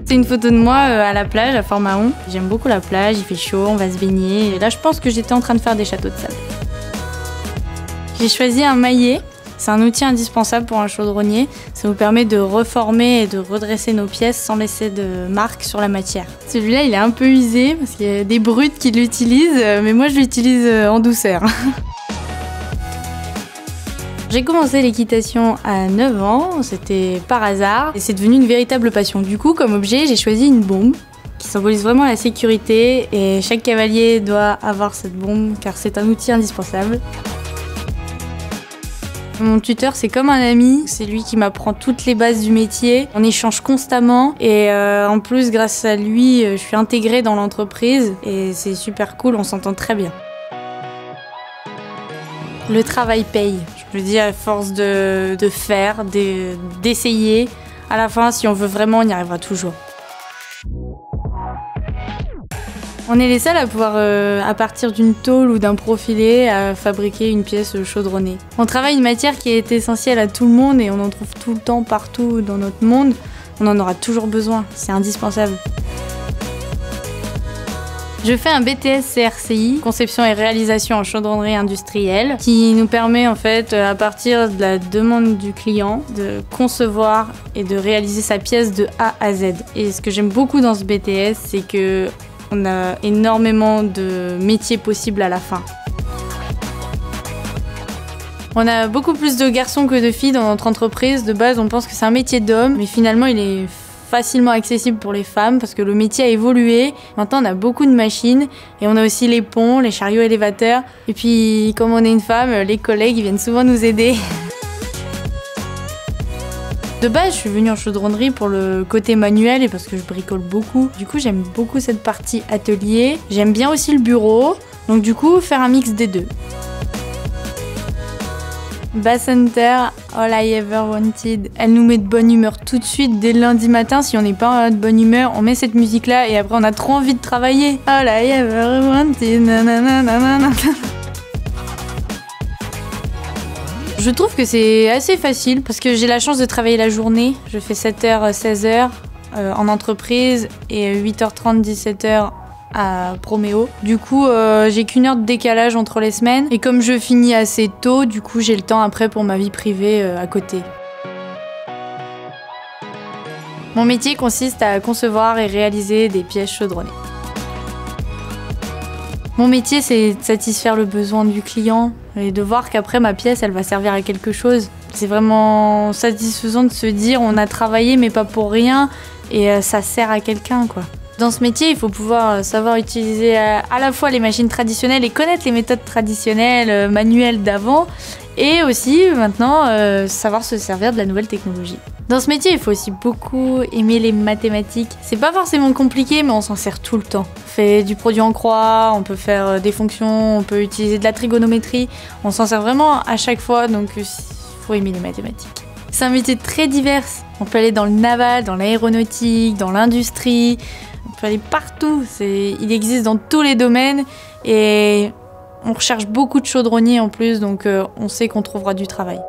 C'est une photo de moi à la plage à Fort-Mahon. J'aime beaucoup la plage, il fait chaud, on va se baigner. Et là, je pense que j'étais en train de faire des châteaux de sable. J'ai choisi un maillet. C'est un outil indispensable pour un chaudronnier. Ça nous permet de reformer et de redresser nos pièces sans laisser de marques sur la matière. Celui-là, il est un peu usé parce qu'il y a des brutes qui l'utilisent, mais moi, je l'utilise en douceur. J'ai commencé l'équitation à 9 ans, c'était par hasard, et c'est devenu une véritable passion. Du coup, comme objet, j'ai choisi une bombe qui symbolise vraiment la sécurité, et chaque cavalier doit avoir cette bombe car c'est un outil indispensable. Mon tuteur, c'est comme un ami, c'est lui qui m'apprend toutes les bases du métier. On échange constamment et en plus, grâce à lui, je suis intégrée dans l'entreprise et c'est super cool, on s'entend très bien. Le travail paye. Je me dis, à force de faire, d'essayer, à la fin, si on veut vraiment, on y arrivera toujours. On est les seuls à pouvoir, à partir d'une tôle ou d'un profilé, à fabriquer une pièce chaudronnée. On travaille une matière qui est essentielle à tout le monde et on en trouve tout le temps, partout dans notre monde. On en aura toujours besoin, c'est indispensable. Je fais un BTS CRCI, conception et réalisation en chaudronnerie industrielle, qui nous permet en fait, à partir de la demande du client, de concevoir et de réaliser sa pièce de A à Z. Et ce que j'aime beaucoup dans ce BTS, c'est que on a énormément de métiers possibles à la fin. On a beaucoup plus de garçons que de filles dans notre entreprise. De base, on pense que c'est un métier d'homme, mais finalement, il est facilement accessible pour les femmes parce que le métier a évolué. Maintenant, on a beaucoup de machines et on a aussi les ponts, les chariots élévateurs. Et puis, comme on est une femme, les collègues ils viennent souvent nous aider. De base, je suis venue en chaudronnerie pour le côté manuel et parce que je bricole beaucoup. Du coup, j'aime beaucoup cette partie atelier. J'aime bien aussi le bureau. Donc du coup, faire un mix des deux. Bass Hunter, All I Ever Wanted. Elle nous met de bonne humeur tout de suite dès le lundi matin. Si on n'est pas de bonne humeur, on met cette musique-là et après on a trop envie de travailler. All I Ever Wanted, nanana. Je trouve que c'est assez facile parce que j'ai la chance de travailler la journée. Je fais 7h, 16h en entreprise et 8h30, 17h à Proméo. Du coup, j'ai qu'une heure de décalage entre les semaines. Et comme je finis assez tôt, du coup, j'ai le temps après pour ma vie privée à côté. Mon métier consiste à concevoir et réaliser des pièces chaudronnées. Mon métier, c'est de satisfaire le besoin du client et de voir qu'après ma pièce, elle va servir à quelque chose. C'est vraiment satisfaisant de se dire on a travaillé mais pas pour rien et ça sert à quelqu'un, quoi. Dans ce métier, il faut pouvoir savoir utiliser à la fois les machines traditionnelles et connaître les méthodes traditionnelles, manuelles d'avant, et aussi maintenant savoir se servir de la nouvelle technologie. Dans ce métier, il faut aussi beaucoup aimer les mathématiques. C'est pas forcément compliqué, mais on s'en sert tout le temps. On fait du produit en croix, on peut faire des fonctions, on peut utiliser de la trigonométrie. On s'en sert vraiment à chaque fois, donc il faut aimer les mathématiques. C'est un métier très divers. On peut aller dans le naval, dans l'aéronautique, dans l'industrie. On peut aller partout. Il existe dans tous les domaines et on recherche beaucoup de chaudronniers en plus, donc on sait qu'on trouvera du travail.